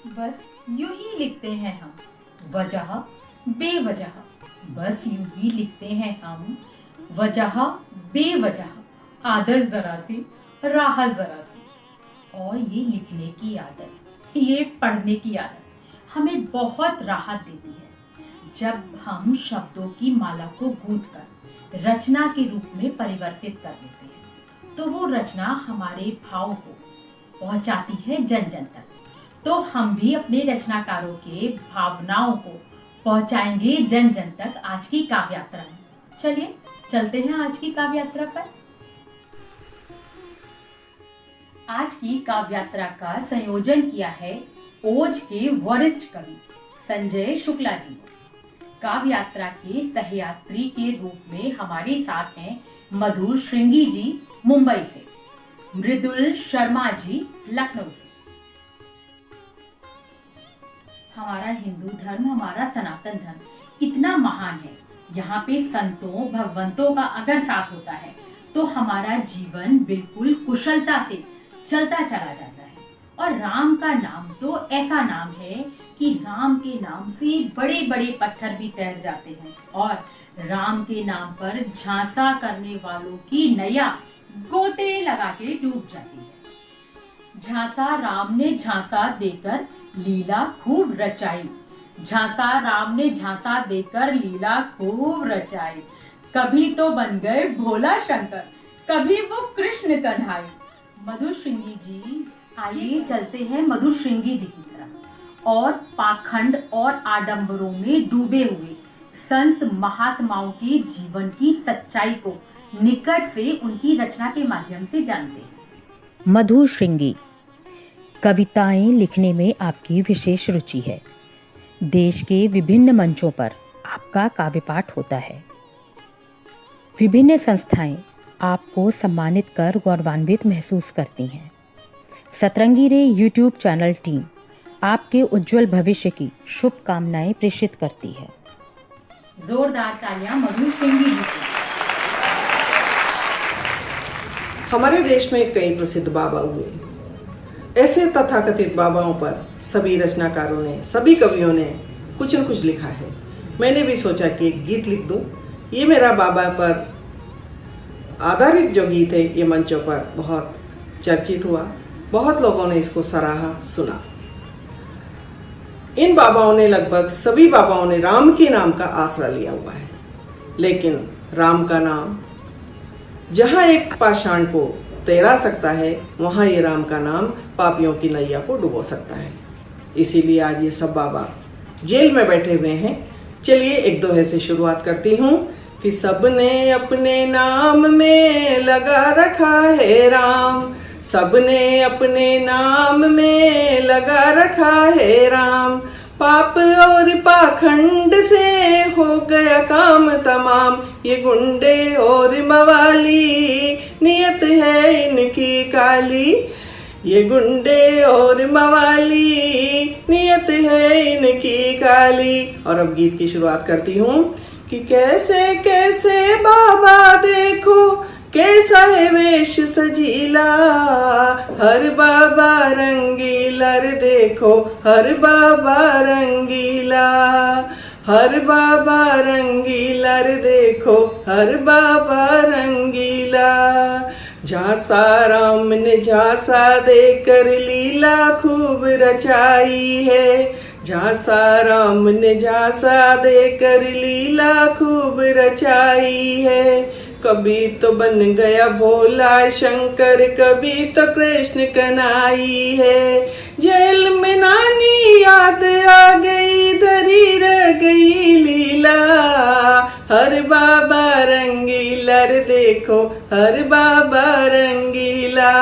बस यूं ही लिखते हैं हम, वजह बेवजह। बस यूं ही लिखते हैं हम, वजह बेवजह। आदत जरा सी, राहत जरा सी। और ये लिखने की आदत, ये पढ़ने की आदत हमें बहुत राहत देती है। जब हम शब्दों की माला को गूंथ कर रचना के रूप में परिवर्तित कर देते हैं, तो वो रचना हमारे भाव को पहुंचाती है जन जन तक। तो हम भी अपने रचनाकारों के भावनाओं को पहुंचाएंगे जन जन तक आज की काव्य यात्रा में। चलिए चलते हैं आज की काव्य यात्रा पर। आज की काव्य यात्रा का संयोजन किया है ओज के वरिष्ठ कवि संजय शुक्ला जी ने। काव्य यात्रा के सहयात्री के रूप में हमारे साथ हैं मधुर श्रृंगी जी मुंबई से, मृदुल शर्मा जी लखनऊ से। हमारा हिंदू धर्म, हमारा सनातन धर्म इतना महान है। यहाँ पे संतों भगवंतों का अगर साथ होता है तो हमारा जीवन बिल्कुल कुशलता से चलता चला जाता है। और राम का नाम तो ऐसा नाम है कि राम के नाम से बड़े बड़े पत्थर भी तैर जाते हैं, और राम के नाम पर झांसा करने वालों की नैया गोते लगा के डूब जाती है। झांसा राम ने झांसा देकर लीला खूब रचाई, झांसा राम ने झांसा देकर लीला खूब रचाई। कभी तो बन गए भोला शंकर, कभी वो कृष्ण कन्हाई। मधुर श्रृंगी जी, आइए चलते हैं मधुर श्रृंगी जी की तरफ और पाखंड और आडंबरों में डूबे हुए संत महात्माओं के जीवन की सच्चाई को निकट से उनकी रचना के माध्यम से जानते हैं। मधुर श्रृंगी, कविताएं लिखने में आपकी विशेष रुचि है। देश के विभिन्न मंचों पर आपका काव्य पाठ होता है। विभिन्न संस्थाएं आपको सम्मानित कर गौरवान्वित महसूस करती हैं। सतरंगी रे यूट्यूब चैनल टीम आपके उज्जवल भविष्य की शुभकामनाएं प्रेषित करती है। जोरदार तालियां मधुर श्रृंगी जी को। हमारे देश में कई प्रसिद्ध बाबा हुए। ऐसे तथाकथित बाबाओं पर सभी रचनाकारों ने, सभी कवियों ने कुछ न कुछ लिखा है। मैंने भी सोचा कि एक गीत लिख दूं। ये मेरा बाबा पर आधारित जो गीत है, ये मंचों पर बहुत चर्चित हुआ, बहुत लोगों ने इसको सराहा, सुना। इन बाबाओं ने, लगभग सभी बाबाओं ने राम के नाम का आसरा लिया हुआ है, लेकिन राम का नाम जहाँ एक पाषाण को तैरा सकता है, वहाँ ये राम का नाम पापियों की नैया को डुबो सकता है। इसीलिए आज ये सब बाबा जेल में बैठे हुए हैं। चलिए एक दोहे से शुरुआत करती हूँ कि सबने अपने नाम में लगा रखा है राम, सबने अपने नाम में लगा रखा है राम। पाप और पाखंड से हो गया काम तमाम, ये गुंडे और मवाली नियत है इनकी काली, ये गुंडे और मवाली नियत है इनकी काली। और अब गीत की शुरुआत करती हूँ कि कैसे कैसे बाबा देखो, कैसा है वेश सजीला, हर बाबा रंगीला रे देखो, हर बाबा रंगीला, हर बाबा रंगीला रे देखो, हर बाबा रंगीला। झांसा राम ने झांसा देकर लीला खूब रचाई है, झांसा राम ने झांसा देकर लीला खूब रचाई है। कभी तो बन गया भोला शंकर, कभी तो कृष्ण कन्हाई है। जेल में नानी याद आ गई, धरी रह गई लीला, हर बाबा रंगीला रे देखो, हर बाबा रंगीला,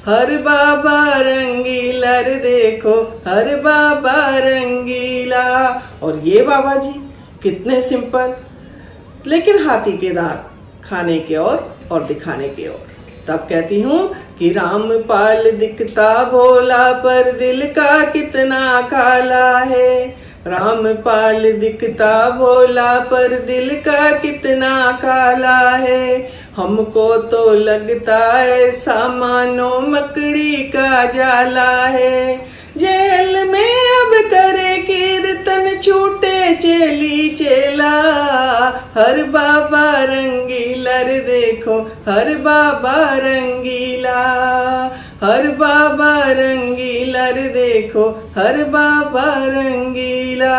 हर बाबा रंगीला रे देखो, हर बाबा रंगीला। और ये बाबा जी कितने सिंपल, लेकिन हाथी के दांत खाने के और दिखाने के ओर। तब कहती हूँ कि रामपाल दिखता भोला पर दिल का कितना काला है, रामपाल दिखता भोला पर दिल का कितना काला है। हमको तो लगता है सामानो मकड़ी का जाला है, जेल में अब करे कीर्तन छूटे चेली चेला। हर बाबा रंगीला रे देखो हर बाबा रंगीला, हर बाबा रंगीला रे देखो हर बाबा रंगीला।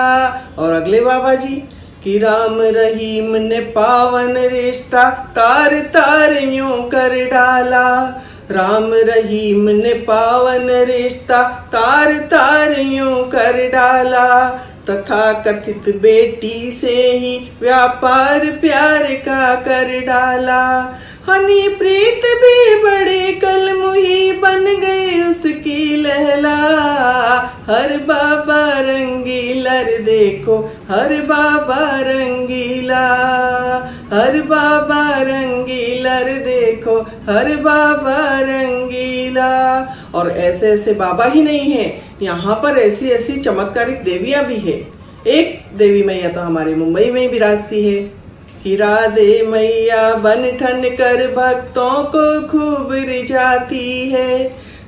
और अगले बाबा जी कि राम रहीम ने पावन रिश्ता तार तार यूं कर डाला। राम रहीम ने पावन रिश्ता तार तार यूं कर डाला। तथा कथित बेटी से ही व्यापार प्यार का कर डाला। हनी प्रीत भी बड़ी कलमुही बन गई उसकी लहला। हर बाबा रंगीला रे देखो हर बाबा रंगीला, हर बाबा रंगीला रे देखो हर बाबा रंगीला। और ऐसे ऐसे बाबा ही नहीं है, यहाँ पर ऐसी ऐसी चमत्कारिक देवियां भी है। एक देवी मैया तो हमारे मुंबई में ही विराजती है कि राधे मैया बन ठन कर भक्तों को खूब रिझाती है।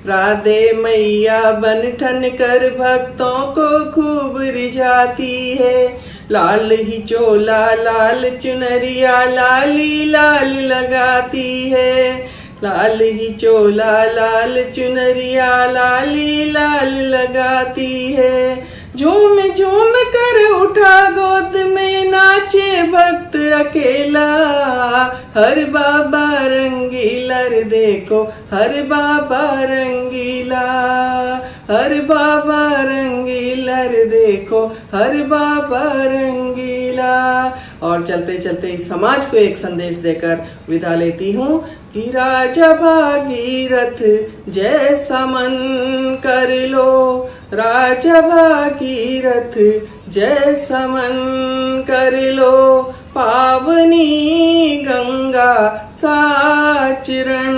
राधे मैया बन ठन कर भक्तों को खूब रिझाती है। लाल ही चोला लाल चुनरिया लाली लाल लगाती है। लाल ही चोला लाल चुनरिया लाली लाल लगाती है। झूम झूम कर उठा गोद में नाचे भक्त अकेला। हर बाबा रंगीला रे देखो हर बाबा रंगीला, हर बाबा रंगीला रे देखो हर बाबा रंगीला। और चलते चलते इस समाज को एक संदेश देकर विदा लेती हूँ कि राजा भागीरथ जैसा मन कर लो। राजा भागीरथ जैसा मन कर लो। पावनी गंगा साचरण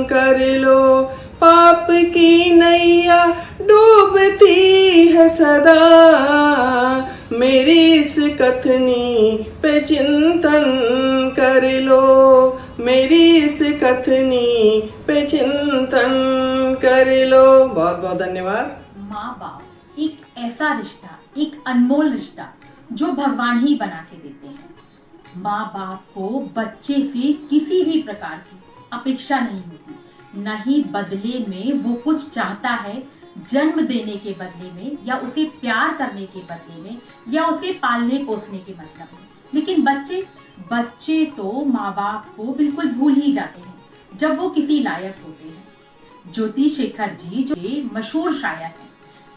कर लो। पाप की नैया डूबती है सदा। मेरी इस कथनी पे चिंतन कर लो। मेरी इस कथनी पे चिंतन कर लो। बहुत बहुत धन्यवाद। माँ बाप एक ऐसा रिश्ता, एक अनमोल रिश्ता जो भगवान ही बना के देते हैं। माँ बाप को बच्चे से किसी भी प्रकार की अपेक्षा नहीं होती, न ही बदले में वो कुछ चाहता है जन्म देने के बदले में, या उसे प्यार करने के बदले में, या उसे पालने पोसने के मतलब में। लेकिन बच्चे तो माँ बाप को बिल्कुल भूल ही जाते हैं जब वो किसी लायक होते हैं। ज्योति शेखर जी जो मशहूर शायर हैं,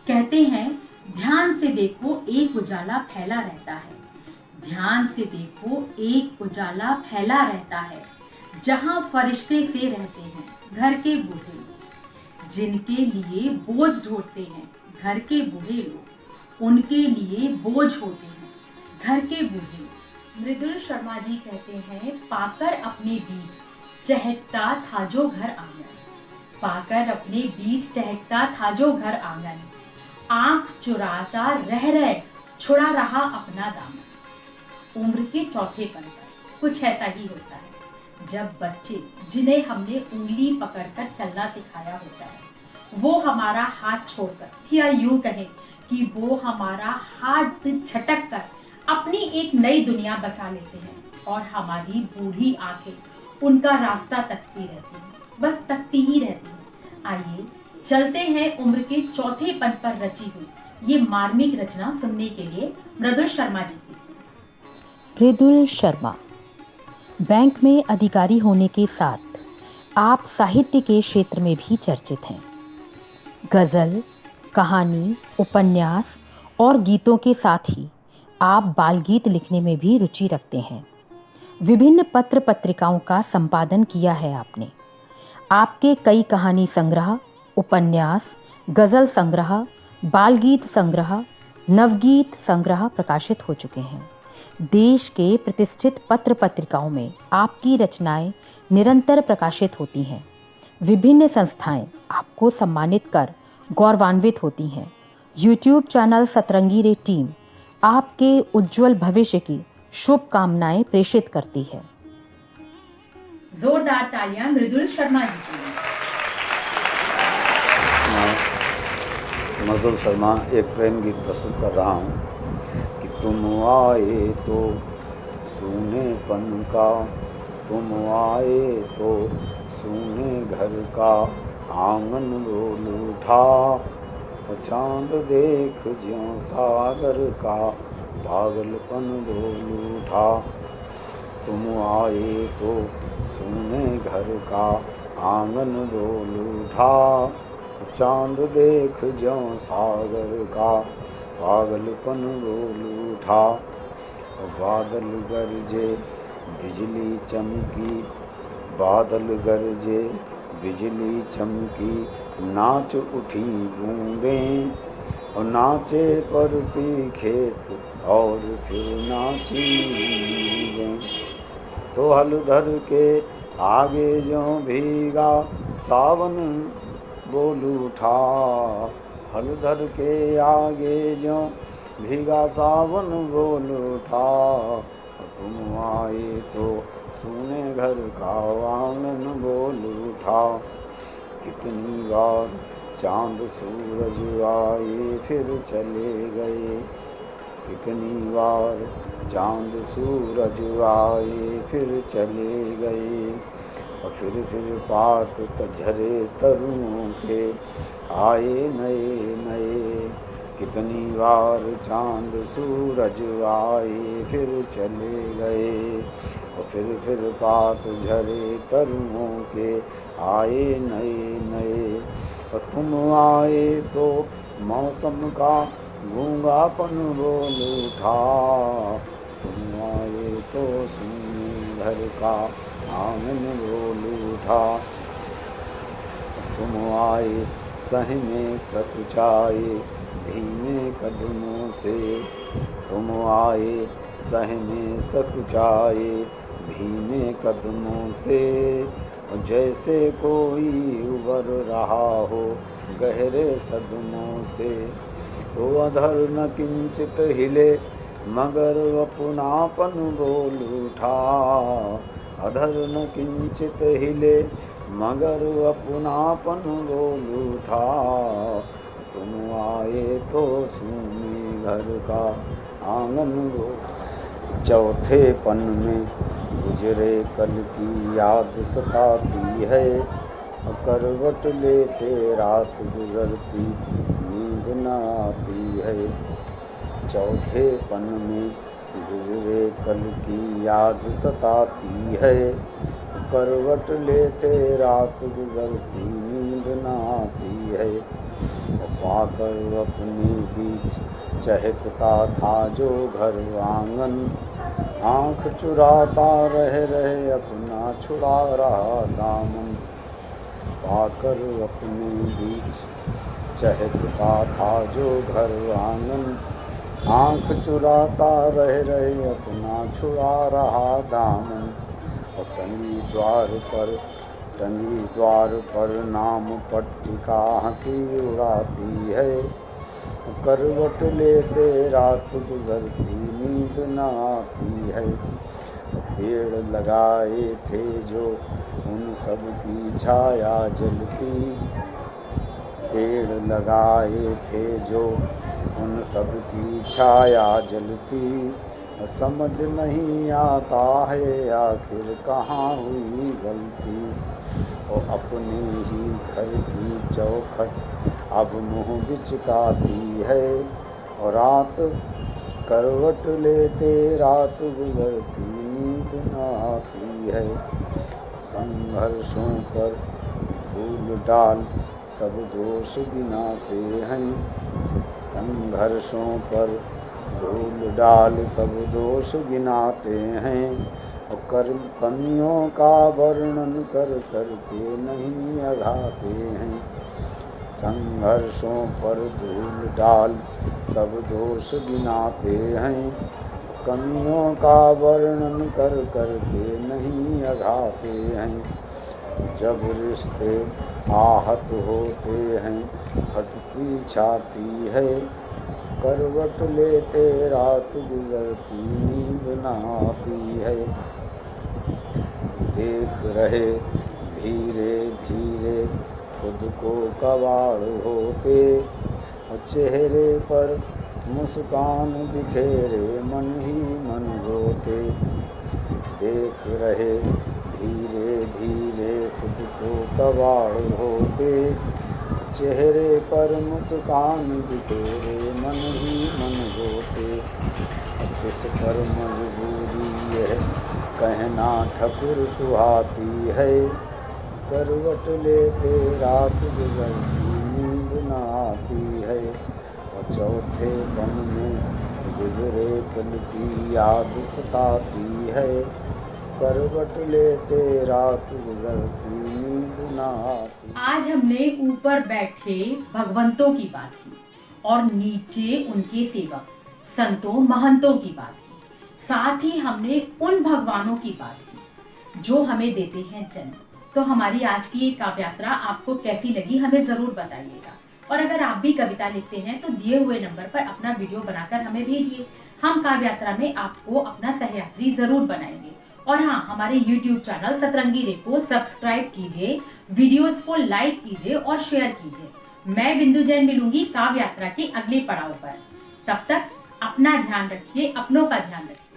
कहते हैं ध्यान से देखो एक उजाला फैला रहता है। ध्यान से देखो एक उजाला फैला रहता है। जहां फरिश्ते से रहते हैं घर के बूढ़े लोग, जिनके लिए बोझ ढोते हैं घर के बूढ़े लोग, उनके लिए बोझ होते हैं घर के बूढ़े लोग। मृदुल शर्मा जी कहते हैं पाकर अपने बीज चहकता था जो घर आंगन। पाकर अपने बीज चहकता था जो घर आंगन। आंख चुराता रह छुड़ा रहा अपना दामन। उम्र के चौथे पल पर कुछ ऐसा ही होता है जब बच्चे जिन्हें हमने उंगली पकड़कर चलना सिखाया होता है वो हमारा हाथ छोड़कर, या यूं कहें कि वो हमारा हाथ झटक कर अपनी एक नई दुनिया बसा लेते हैं, और हमारी बूढ़ी आंखें उनका रास्ता तकती रहती हैं, बस तकती ही रहती हैं। आइए चलते हैं उम्र के चौथे पल पर रची हुई ये मार्मिक रचना सुनने के लिए मृदुल शर्मा जी की। मृदुल शर्मा बैंक में अधिकारी होने के साथ आप साहित्य के क्षेत्र में भी चर्चित हैं। गज़ल, कहानी, उपन्यास और गीतों के साथ ही आप बाल गीत लिखने में भी रुचि रखते हैं। विभिन्न पत्र पत्रिकाओं का संपादन किया है आपने। आपके कई कहानी संग्रह, उपन्यास, गज़ल संग्रह, बाल गीत संग्रह, नवगीत संग्रह प्रकाशित हो चुके हैं। देश के प्रतिष्ठित पत्र पत्रिकाओं में आपकी रचनाएं निरंतर प्रकाशित होती हैं। विभिन्न संस्थाएं आपको सम्मानित कर गौरवान्वित होती हैं। यूट्यूब चैनल सतरंगी रे टीम आपके उज्जवल भविष्य की शुभकामनाएं प्रेषित करती है। जोरदार तालियां मृदुल शर्मा जी के लिए। अतुल शर्मा एक प्रेम गीत प्रस्तुत कर रहा हूँ कि तुम आए तो सूनेपन का, तुम आए तो सूने घर का आंगन रोल उठा। चांद देख ज्यों सागर का पागलपन डोल उठा। तुम आए तो सूने घर का आंगन डोल उठा। चांद देख ज्यों सागर का पागलपन डोल उठा। बादल गरजे बिजली चमकी, बादल गरजे बिजली चमकी, नाच उठी बूंदें और नाचे परती खेत और फिर नाची बूंदें। तो हल धर के आगे जो भीगा सावन बोल उठा। हल धर के आगे जो भीगा सावन बोल उठा। तुम आए तो सूने घर का आंगन बोल उठा। कितनी बार चांद सूरज आए फिर चले गए, कितनी बार चांद सूरज आए फिर चले गए। और फिर पात झरे तरुओं के आए नए नए। कितनी बार चांद सूरज आए फिर चले गए। और फिर पात झरे तरुओं के आए नए नए। और तुम आए तो मौसम का गूंगापन बोल उठा। तुम आए तो सूने घर का आंगन बोल उठा। तुम आए सहने सकुचाए धीमे कदमों से। तुम आए सहने सकुचाए धीमे कदमों से। जैसे कोई उबर रहा हो गहरे सदमों से। तो अधर न किंचित हिले मगर अपनापन बोल उठा। अधर न किंचित हिले मगर अपनापन बोल उठा। तुम आए तो सूने घर का आंगन बोल। चौथे पन में गुजरे कल की याद सताती है। करवट लेते रात गुजरती नींद न आती है। चौथे पन में गुजरे कल की याद सताती है। करवट लेते रात गुजरती नींद न आती है। पाकर अपने बीच चहकता था जो घर आंगन। आँख चुराता रहे अपना छुड़ा रहा दामन। पाकर अपने बीच चहकता था जो घर आंगन। आँख चुराता रहे अपना छुड़ा रहा दामन। और टंगी द्वार पर नाम पट्टिका हंसी उड़ाती है। करवट लेते रात गुजरती नींद न आती है। पेड़ लगाए थे जो उन सब की छाया जलती। पेड़ लगाए थे जो उन सब की छाया जलती। समझ नहीं आता है आखिर कहाँ हुई गलती। और अपने ही घर की चौखट अब मुँह बिचकाती है। और रात करवट लेते रात गुजरती नींद न आती है। संघर्षों पर धूल डाल सब दोष गिनाते हैं। संघर्षों पर धूल डाल सब दोष गिनाते हैं। और कमियों का वर्णन कर के नहीं अघाते हैं। संघर्षों पर धूल डाल सब दोष गिनाते हैं। कमियों का वर्णन कर के नहीं अघाते हैं। जब रिश्ते आहत होते हैं फटती छाती है। करवट लेते रात गुजरती नींद न आती है। देख रहे धीरे धीरे खुद को कबाड़ होते। और चेहरे पर मुस्कान बिखेरे मन ही मन रोते, देख रहे धीरे धीरे खुद को कबाड़ होते। चेहरे पर मुस्कान बिखेरे मन ही मन रोते, किस पर मजबूरी यह कहना ठकुर सुहाती है। करवट लेते रात गुजरती नींद न आती है, और चौथे पन में गुजरे पल की याद सताती है। करवट लेते रात गुजरती नींद न आती। आज हमने ऊपर बैठे भगवंतों की बात की और नीचे उनके सेवक संतों महंतों की बात की। साथ ही हमने उन भगवानों की बात की जो हमें देते हैं जन्म। तो हमारी आज की ये काव्य यात्रा आपको कैसी लगी हमें जरूर बताइएगा। और अगर आप भी कविता लिखते हैं तो दिए हुए नंबर पर अपना वीडियो बनाकर हमें भेजिए। हम काव्य यात्रा में आपको अपना सहयात्री जरूर बनाएंगे। और हाँ, हमारे YouTube चैनल सतरंगी रे को सब्सक्राइब कीजिए, वीडियोस को लाइक कीजिए और शेयर कीजिए। मैं बिंदु जैन मिलूंगी काव्य यात्रा के अगले पड़ाव पर। तब तक अपना ध्यान रखिए, अपनों का ध्यान रखिए।